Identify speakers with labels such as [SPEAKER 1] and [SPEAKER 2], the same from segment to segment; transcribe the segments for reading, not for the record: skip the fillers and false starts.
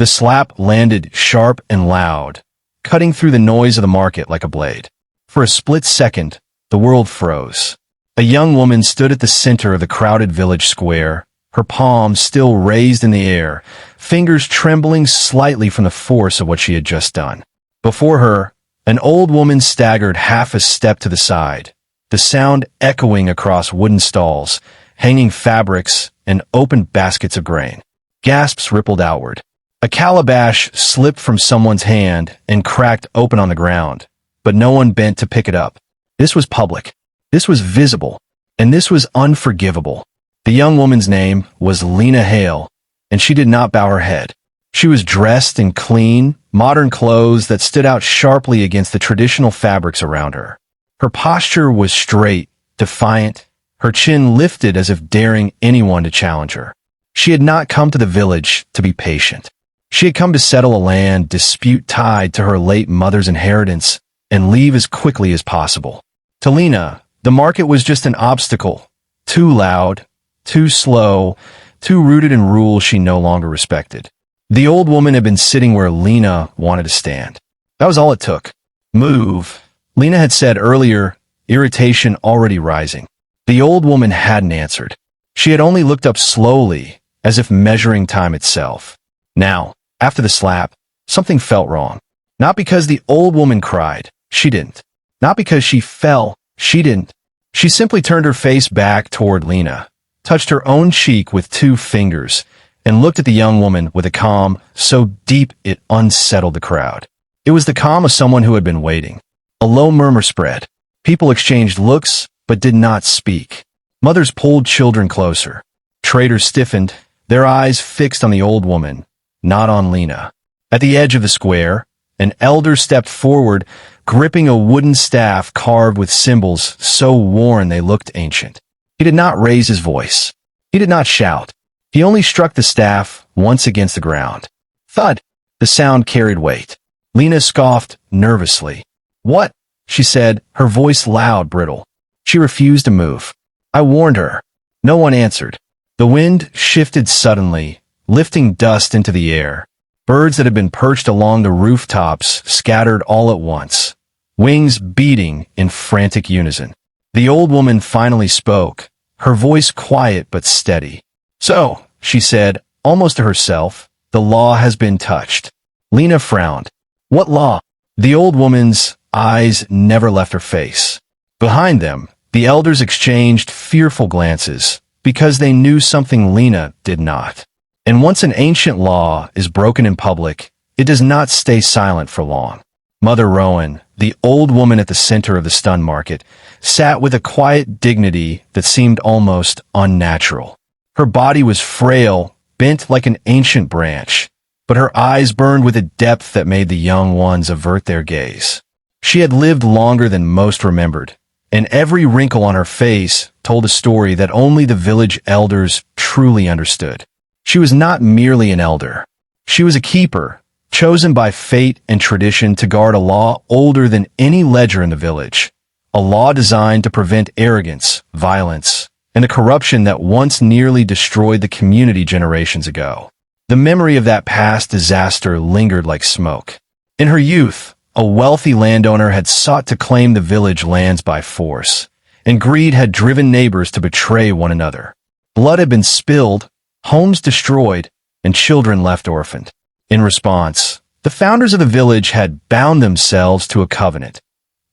[SPEAKER 1] The slap landed sharp and loud, cutting through the noise of the market like a blade. For a split second, the world froze. A young woman stood at the center of the crowded village square, her palms still raised in the air, fingers trembling slightly from the force of what she had just done. Before her, an old woman staggered half a step to the side, the sound echoing across wooden stalls, hanging fabrics, and open baskets of grain. Gasps rippled outward. A calabash slipped from someone's hand and cracked open on the ground, but no one bent to pick it up. This was public. This was visible. And this was unforgivable. The young woman's name was Lena Hale, and she did not bow her head. She was dressed in clean, modern clothes that stood out sharply against the traditional fabrics around her. Her posture was straight, defiant, her chin lifted as if daring anyone to challenge her. She had not come to the village to be patient. She had come to settle a land dispute tied to her late mother's inheritance and leave as quickly as possible. To Lena, the market was just an obstacle, too loud, too slow, too rooted in rules she no longer respected. The old woman had been sitting where Lena wanted to stand. That was all it took. Move, Lena had said earlier, irritation already rising. The old woman hadn't answered. She had only looked up slowly, as if measuring time itself. Now, after the slap, something felt wrong. Not because the old woman cried, she didn't. Not because she fell, she didn't. She simply turned her face back toward Lena, touched her own cheek with 2 fingers, and looked at the young woman with a calm so deep it unsettled the crowd. It was the calm of someone who had been waiting. A low murmur spread. People exchanged looks, but did not speak. Mothers pulled children closer. Traders stiffened, their eyes fixed on the old woman, not on Lena. At the edge of the square, an elder stepped forward, gripping a wooden staff carved with symbols so worn they looked ancient. He did not raise his voice. He did not shout. He only struck the staff once against the ground. Thud! The sound carried weight. Lena scoffed nervously. "What?" she said, her voice loud, brittle. She refused to move. "I warned her." No one answered. The wind shifted suddenly, lifting dust into the air. Birds that had been perched along the rooftops scattered all at once, wings beating in frantic unison. The old woman finally spoke, her voice quiet but steady. "So," she said, almost to herself, "the law has been touched." Lena frowned. "What law?" The old woman's eyes never left her face. Behind them, the elders exchanged fearful glances, because they knew something Lena did not. And once an ancient law is broken in public, it does not stay silent for long. Mother Rowan, the old woman at the center of the stun market, sat with a quiet dignity that seemed almost unnatural. Her body was frail, bent like an ancient branch, but her eyes burned with a depth that made the young ones avert their gaze. She had lived longer than most remembered, and every wrinkle on her face told a story that only the village elders truly understood. She was not merely an elder. She was a keeper, chosen by fate and tradition to guard a law older than any ledger in the village, a law designed to prevent arrogance, violence, and the corruption that once nearly destroyed the community generations ago. The memory of that past disaster lingered like smoke. In her youth, a wealthy landowner had sought to claim the village lands by force, and greed had driven neighbors to betray one another. Blood had been spilled, homes destroyed, and children left orphaned. In response, the founders of the village had bound themselves to a covenant.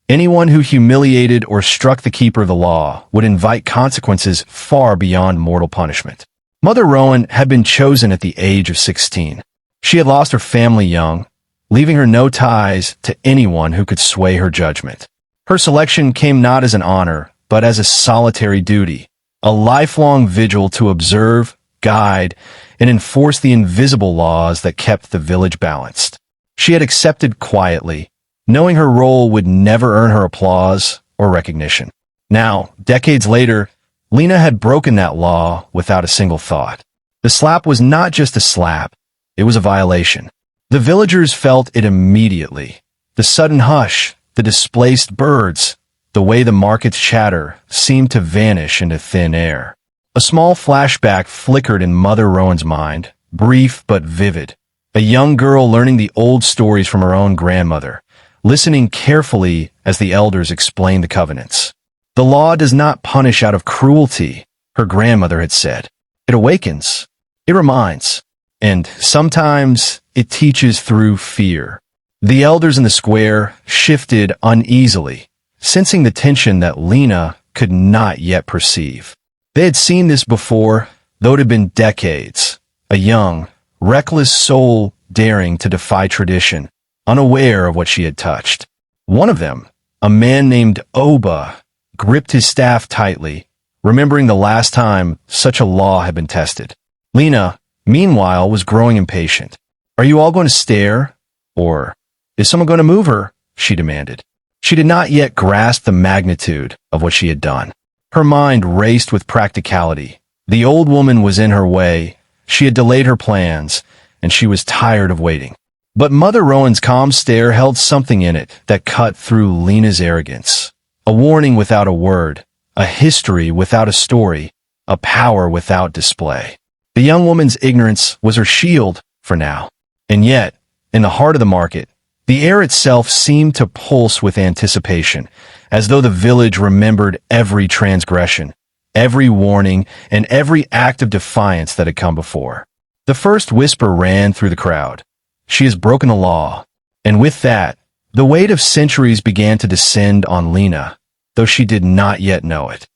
[SPEAKER 1] Anyone who humiliated or struck the keeper of the law would invite consequences far beyond mortal punishment. Mother Rowan had been chosen at the age of 16. She had lost her family young, leaving her no ties to anyone who could sway her judgment. Her selection came not as an honor, but as a solitary duty, a lifelong vigil to observe, guide, and enforce the invisible laws that kept the village balanced. She had accepted quietly, knowing her role would never earn her applause or recognition. Now, decades later, Lena had broken that law without a single thought. The slap was not just a slap, it was a violation. The villagers felt it immediately. The sudden hush, the displaced birds, the way the market's chatter seemed to vanish into thin air. A small flashback flickered in Mother Rowan's mind, brief but vivid. a young girl learning the old stories from her own grandmother, listening carefully as the elders explained the covenants. The law does not punish out of cruelty, her grandmother had said. It awakens, it reminds, and sometimes it teaches through fear. The elders in the square shifted uneasily, sensing the tension that Lena could not yet perceive. They had seen this before, though it had been decades. A young, reckless soul daring to defy tradition, unaware of what she had touched. One of them, a man named Oba, gripped his staff tightly, remembering the last time such a law had been tested. Lena, meanwhile, was growing impatient. "Are you all going to stare? Or is someone going to move her?" she demanded. She did not yet grasp the magnitude of what she had done. Her mind raced with practicality. The old woman was in her way. She had delayed her plans, and she was tired of waiting. But Mother Rowan's calm stare held something in it that cut through Lena's arrogance. A warning without a word, a history without a story, a power without display. The young woman's ignorance was her shield for now. And yet, in the heart of the market, the air itself seemed to pulse with anticipation, as though the village remembered every transgression, every warning, and every act of defiance that had come before. The first whisper ran through the crowd. "She has broken the law." And with that, the weight of centuries began to descend on Lena, though she did not yet know it.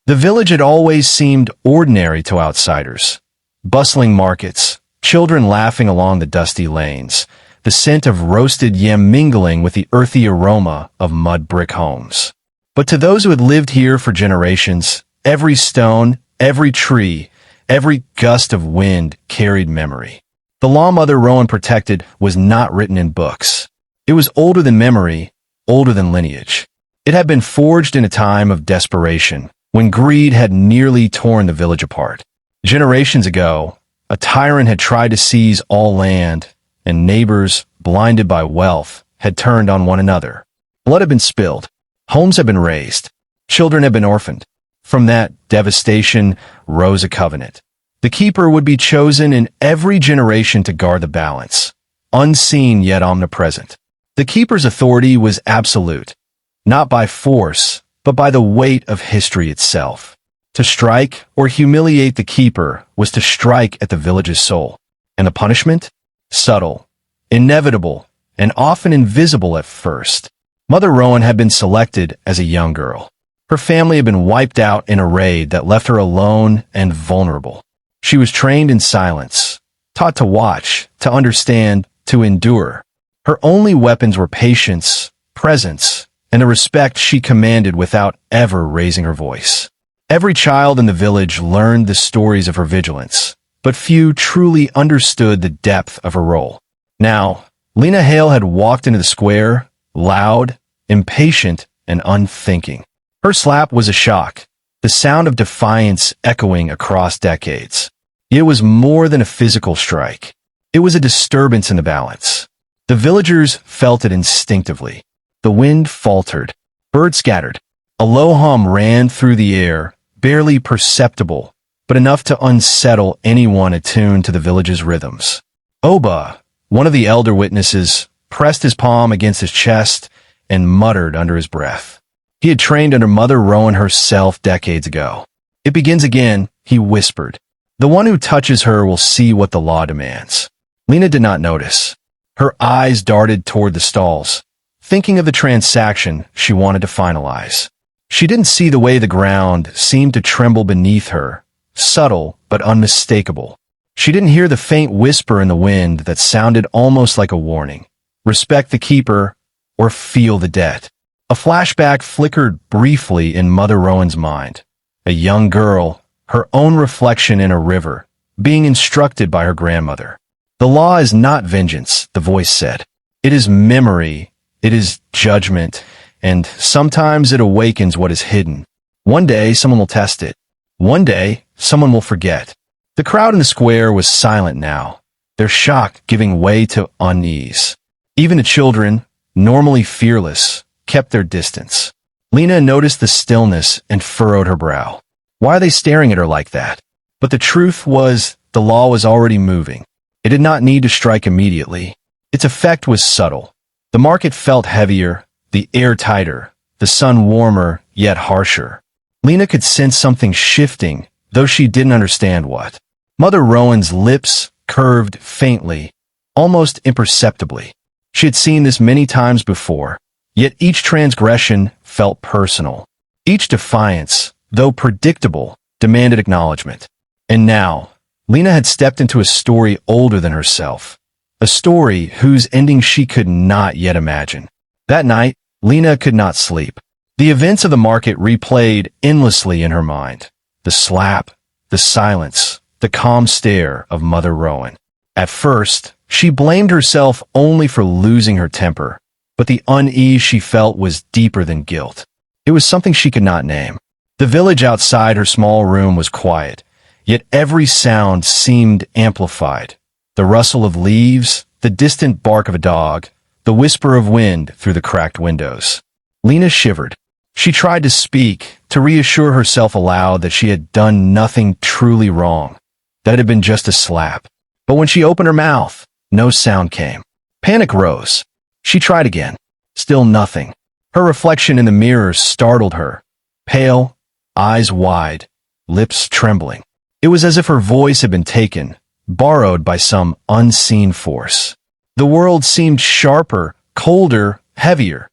[SPEAKER 1] The village had always seemed ordinary to outsiders. Bustling markets, children laughing along the dusty lanes, the scent of roasted yam mingling with the earthy aroma of mud brick homes. But to those who had lived here for generations, every stone, every tree, every gust of wind carried memory. The law Mother Rowan protected was not written in books. It was older than memory, older than lineage. It had been forged in a time of desperation, when greed had nearly torn the village apart. Generations ago, a tyrant had tried to seize all land, and neighbors, blinded by wealth, had turned on one another. Blood had been spilled, homes had been razed, children had been orphaned. From that devastation rose a covenant. The keeper would be chosen in every generation to guard the balance, unseen yet omnipresent. The keeper's authority was absolute, not by force, but by the weight of history itself. To strike or humiliate the keeper was to strike at the village's soul. And the punishment? Subtle, inevitable, and often invisible at first. Mother Rowan had been selected as a young girl. Her family had been wiped out in a raid that left her alone and vulnerable. She was trained in silence, taught to watch, to understand, to endure. Her only weapons were patience, presence, and the respect she commanded without ever raising her voice. Every child in the village learned the stories of her vigilance, but few truly understood the depth of her role. Now, Lena Hale had walked into the square, loud, impatient, and unthinking. Her slap was a shock, the sound of defiance echoing across decades. It was more than a physical strike. It was a disturbance in the balance. The villagers felt it instinctively. The wind faltered. Birds scattered. A low hum ran through the air, barely perceptible, but enough to unsettle anyone attuned to the village's rhythms. Oba, one of the elder witnesses, pressed his palm against his chest and muttered under his breath. He had trained under Mother Rowan herself decades ago. "It begins again," he whispered. "The one who touches her will see what the law demands." Lena did not notice. Her eyes darted toward the stalls, thinking of the transaction she wanted to finalize. She didn't see the way the ground seemed to tremble beneath her, subtle but unmistakable. She didn't hear the faint whisper in the wind that sounded almost like a warning. Respect the keeper or feel the debt. A flashback flickered briefly in Mother Rowan's mind. A young girl, her own reflection in a river, being instructed by her grandmother. "The law is not vengeance," the voice said. "It is memory, it is judgment, and sometimes it awakens what is hidden. One day someone will test it. One day someone will forget." The crowd in the square was silent now, their shock giving way to unease. Even the children, normally fearless, kept their distance. Lena noticed the stillness and furrowed her brow. Why are they staring at her like that? But the truth was, the law was already moving. It did not need to strike immediately. Its effect was subtle. The market felt heavier, the air tighter, the sun warmer, yet harsher. Lena could sense something shifting, though she didn't understand what. Mother Rowan's lips curved faintly, almost imperceptibly. She had seen this many times before, yet each transgression felt personal. Each defiance, though predictable, demanded acknowledgement. And now, Lena had stepped into a story older than herself. A story whose ending she could not yet imagine. That night, Lena could not sleep. The events of the market replayed endlessly in her mind. The slap, the silence, the calm stare of Mother Rowan. At first, she blamed herself only for losing her temper, but the unease she felt was deeper than guilt. It was something she could not name. The village outside her small room was quiet, yet every sound seemed amplified. The rustle of leaves, the distant bark of a dog, the whisper of wind through the cracked windows. Lena shivered. She tried to speak, to reassure herself aloud that she had done nothing truly wrong, that it had been just a slap. But when she opened her mouth, no sound came. Panic rose. She tried again. Still nothing. Her reflection in the mirror startled her. Pale, eyes wide, lips trembling. It was as if her voice had been taken, borrowed by some unseen force. The world seemed sharper, colder, heavier.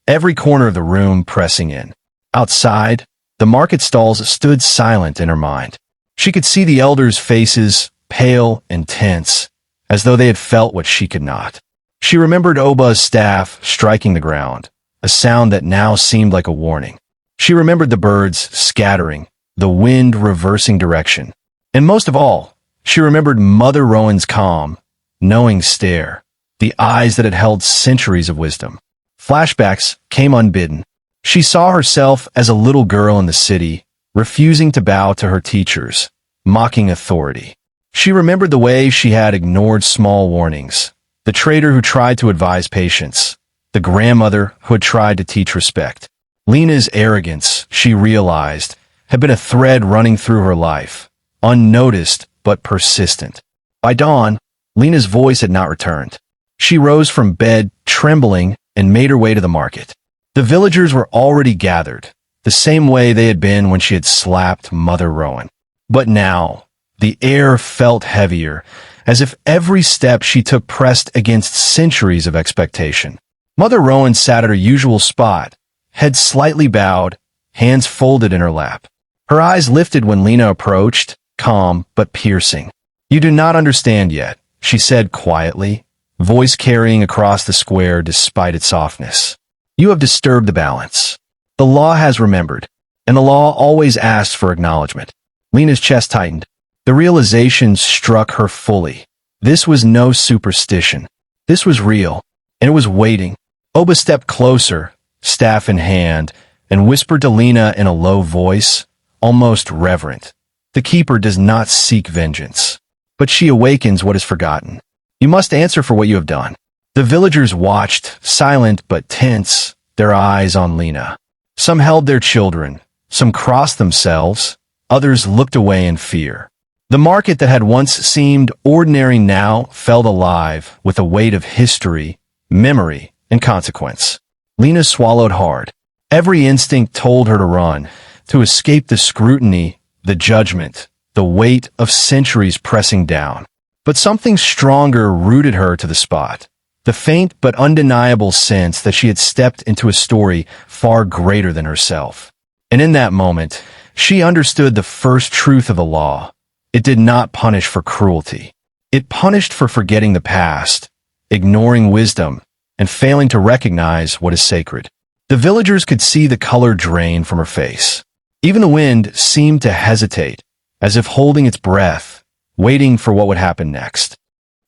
[SPEAKER 1] Every corner of the room pressing in. Outside, the market stalls stood silent in her mind. She could see the elders' faces, pale and tense, as though they had felt what she could not. She remembered Oba's staff striking the ground, a sound that now seemed like a warning. She remembered the birds scattering, the wind reversing direction. And most of all, she remembered Mother Rowan's calm, knowing stare, the eyes that had held centuries of wisdom. Flashbacks came unbidden. She saw herself as a little girl in the city, refusing to bow to her teachers, mocking authority. She remembered the way she had ignored small warnings, the trader who tried to advise patience, the grandmother who had tried to teach respect. Lena's arrogance, she realized, had been a thread running through her life, unnoticed but persistent. By dawn, Lena's voice had not returned. She rose from bed, trembling, and made her way to the market. The villagers were already gathered, the same way they had been when she had slapped Mother Rowan. But now, the air felt heavier, as if every step she took pressed against centuries of expectation. Mother Rowan sat at her usual spot, head slightly bowed, hands folded in her lap. Her eyes lifted when Lena approached, calm but piercing. "You do not understand yet," she said quietly, voice carrying across the square despite its softness. "You have disturbed the balance. The law has remembered, and the law always asks for acknowledgement." Lena's chest tightened. The realization struck her fully. This was no superstition. This was real, and it was waiting. Oba stepped closer, staff in hand, and whispered to Lena in a low voice, almost reverent. "The keeper does not seek vengeance, but she awakens what is forgotten. You must answer for what you have done." The villagers watched, silent but tense, their eyes on Lena. Some held their children, some crossed themselves, others looked away in fear. The market that had once seemed ordinary now felt alive with a weight of history, memory, and consequence. Lena swallowed hard. Every instinct told her to run, to escape the scrutiny, the judgment, the weight of centuries pressing down. But something stronger rooted her to the spot, the faint but undeniable sense that she had stepped into a story far greater than herself. And in that moment, she understood the first truth of the law. It did not punish for cruelty. It punished for forgetting the past, ignoring wisdom, and failing to recognize what is sacred. The villagers could see the color drain from her face. Even the wind seemed to hesitate, as if holding its breath, waiting for what would happen next.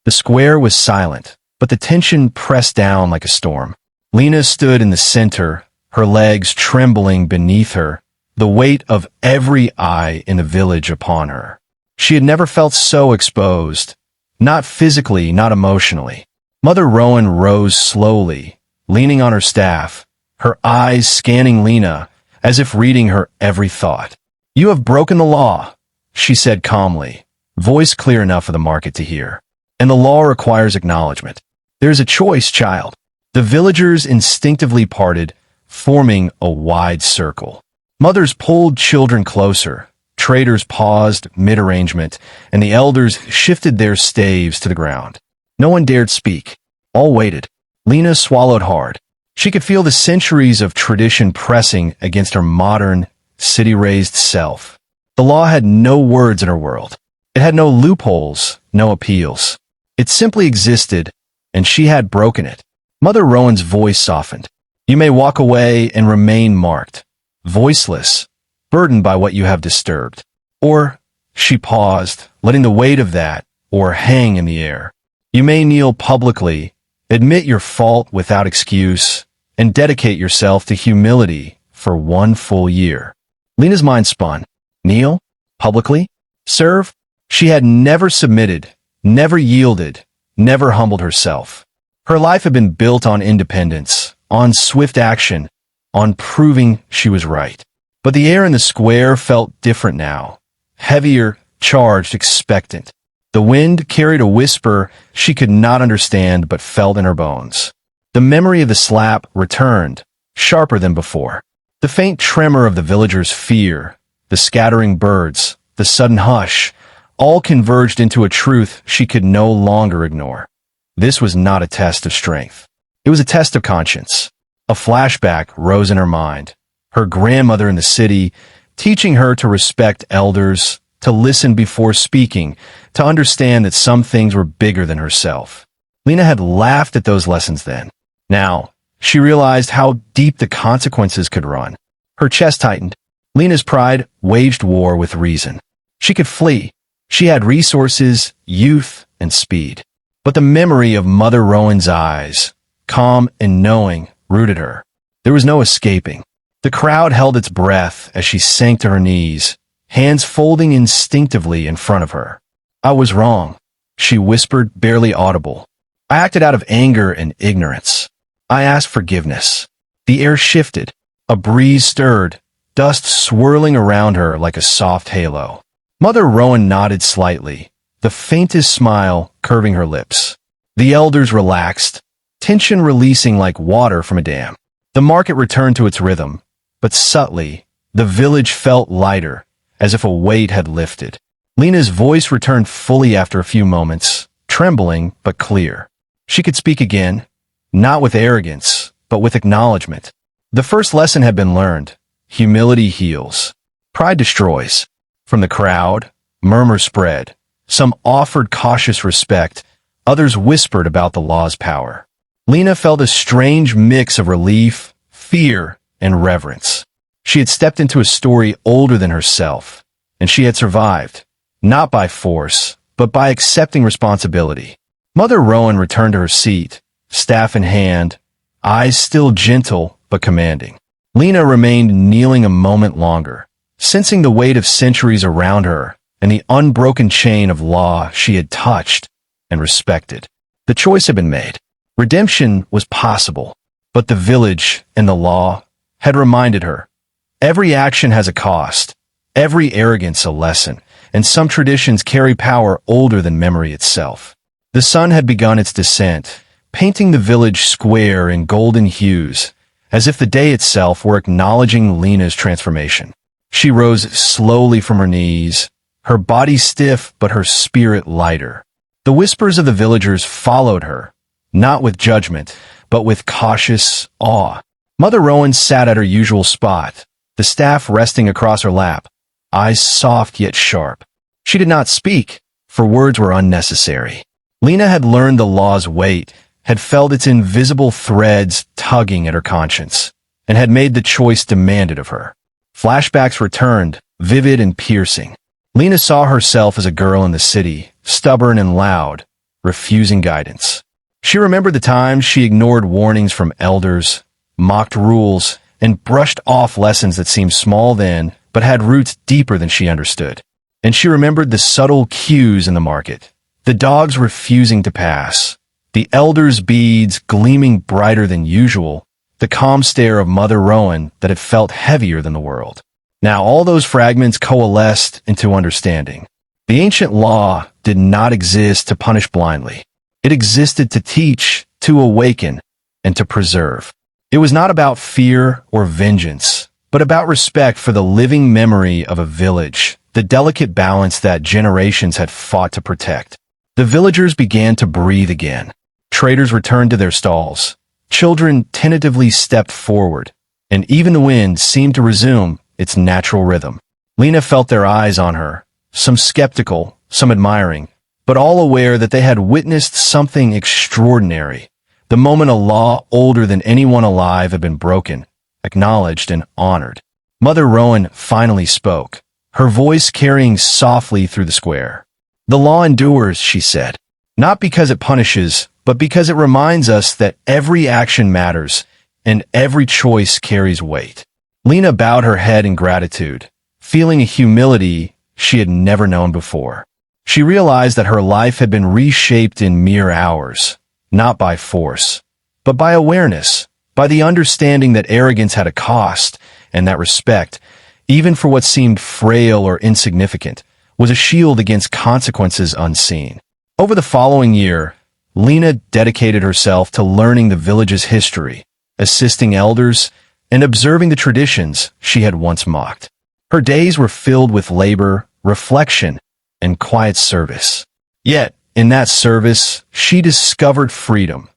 [SPEAKER 1] The square was silent, but the tension pressed down like a storm. Lena stood in the center, her legs trembling beneath her, the weight of every eye in the village upon her. She had never felt so exposed, not physically, not emotionally. Mother Rowan rose slowly, leaning on her staff, her eyes scanning Lena as if reading her every thought. "You have broken the law," she said calmly, voice clear enough for the market to hear. "And the law requires acknowledgement. There's a choice, child." The villagers instinctively parted, forming a wide circle. Mothers pulled children closer, traders paused mid-arrangement, and the elders shifted their staves to the ground. No one dared speak. All waited. Lena swallowed hard. She could feel the centuries of tradition pressing against her modern, city-raised self. The law had no words in her world. It had no loopholes, no appeals. It simply existed, and she had broken it. Mother Rowan's voice softened. "You may walk away and remain marked, voiceless, burdened by what you have disturbed." Or, she paused, letting the weight of that, or hang in the air. "You may kneel publicly, admit your fault without excuse, and dedicate yourself to humility for 1 full year." Lena's mind spun. Kneel? Publicly? Serve? She had never submitted, never yielded, never humbled herself. Her life had been built on independence, on swift action, on proving she was right. But the air in the square felt different now. Heavier, charged, expectant. The wind carried a whisper she could not understand but felt in her bones. The memory of the slap returned, sharper than before. The faint tremor of the villagers' fear, the scattering birds, the sudden hush, all converged into a truth she could no longer ignore. This was not a test of strength. It was a test of conscience. A flashback rose in her mind. Her grandmother in the city, teaching her to respect elders, to listen before speaking, to understand that some things were bigger than herself. Lena had laughed at those lessons then. Now, she realized how deep the consequences could run. Her chest tightened. Lena's pride waged war with reason. She could flee. She had resources, youth, and speed. But the memory of Mother Rowan's eyes, calm and knowing, rooted her. There was no escaping. The crowd held its breath as she sank to her knees, hands folding instinctively in front of her. "I was wrong," she whispered, barely audible. "I acted out of anger and ignorance. I asked forgiveness." The air shifted. A breeze stirred, dust swirling around her like a soft halo. Mother Rowan nodded slightly, the faintest smile curving her lips. The elders relaxed, tension releasing like water from a dam. The market returned to its rhythm, but subtly, the village felt lighter, as if a weight had lifted. Lena's voice returned fully after a few moments, trembling but clear. She could speak again, not with arrogance, but with acknowledgement. The first lesson had been learned. Humility heals. Pride destroys. From the crowd, murmurs spread. Some offered cautious respect, others whispered about the law's power. Lena felt a strange mix of relief, fear, and reverence. She had stepped into a story older than herself, and she had survived, not by force, but by accepting responsibility. Mother Rowan returned to her seat, staff in hand, eyes still gentle but commanding. Lena remained kneeling a moment longer, sensing the weight of centuries around her and the unbroken chain of law she had touched and respected. The choice had been made. Redemption was possible, but the village and the law had reminded her. Every action has a cost, every arrogance a lesson, and some traditions carry power older than memory itself. The sun had begun its descent, painting the village square in golden hues, as if the day itself were acknowledging Lena's transformation. She rose slowly from her knees, her body stiff but her spirit lighter. The whispers of the villagers followed her, not with judgment, but with cautious awe. Mother Rowan sat at her usual spot, the staff resting across her lap, eyes soft yet sharp. She did not speak, for words were unnecessary. Lena had learned the law's weight, had felt its invisible threads tugging at her conscience, and had made the choice demanded of her. Flashbacks returned, vivid and piercing. Lena saw herself as a girl in the city, stubborn and loud, refusing guidance. She remembered the times she ignored warnings from elders, mocked rules, and brushed off lessons that seemed small then, but had roots deeper than she understood. And she remembered the subtle cues in the market, the dogs refusing to pass, the elders' beads gleaming brighter than usual, the calm stare of Mother Rowan that had felt heavier than the world. Now all those fragments coalesced into understanding. The ancient law did not exist to punish blindly. It existed to teach, to awaken, and to preserve. It was not about fear or vengeance, but about respect for the living memory of a village, the delicate balance that generations had fought to protect. The villagers began to breathe again. Traders returned to their stalls. Children tentatively stepped forward, and even the wind seemed to resume its natural rhythm. Lena felt their eyes on her, some skeptical, some admiring, but all aware that they had witnessed something extraordinary. The moment a law older than anyone alive had been broken, acknowledged and honored. Mother Rowan finally spoke, her voice carrying softly through the square. "The law endures," she said, "not because it punishes, but because it reminds us that every action matters and every choice carries weight." Lena bowed her head in gratitude, feeling a humility she had never known before. She realized that her life had been reshaped in mere hours, not by force, but by awareness, by the understanding that arrogance had a cost, and that respect, even for what seemed frail or insignificant, was a shield against consequences unseen. Over the following year, Lena dedicated herself to learning the village's history, assisting elders, and observing the traditions she had once mocked. Her days were filled with labor, reflection, and quiet service. Yet, in that service, she discovered freedom.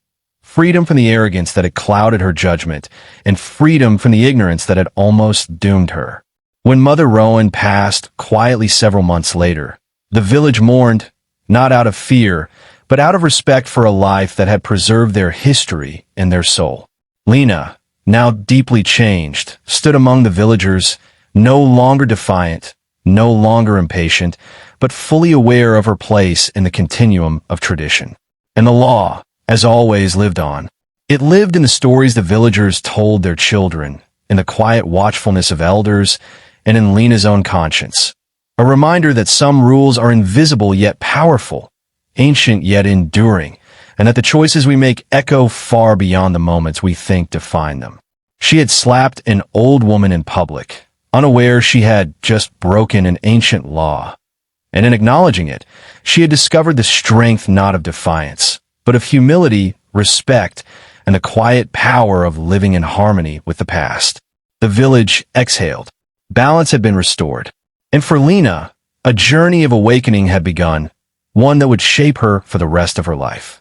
[SPEAKER 1] Freedom from the arrogance that had clouded her judgment, and freedom from the ignorance that had almost doomed her. When Mother Rowan passed quietly several months later, the village mourned, not out of fear, but out of respect for a life that had preserved their history and their soul. Lena, now deeply changed, stood among the villagers, no longer defiant, no longer impatient, but fully aware of her place in the continuum of tradition. And the law, as always, lived on. It lived in the stories the villagers told their children, in the quiet watchfulness of elders, and in Lena's own conscience. A reminder that some rules are invisible yet powerful, ancient yet enduring, and that the choices we make echo far beyond the moments we think define them. She had slapped an old woman in public, unaware she had just broken an ancient law. And in acknowledging it, she had discovered the strength not of defiance, but of humility, respect, and the quiet power of living in harmony with the past. The village exhaled. Balance had been restored. And for Lena, a journey of awakening had begun, one that would shape her for the rest of her life.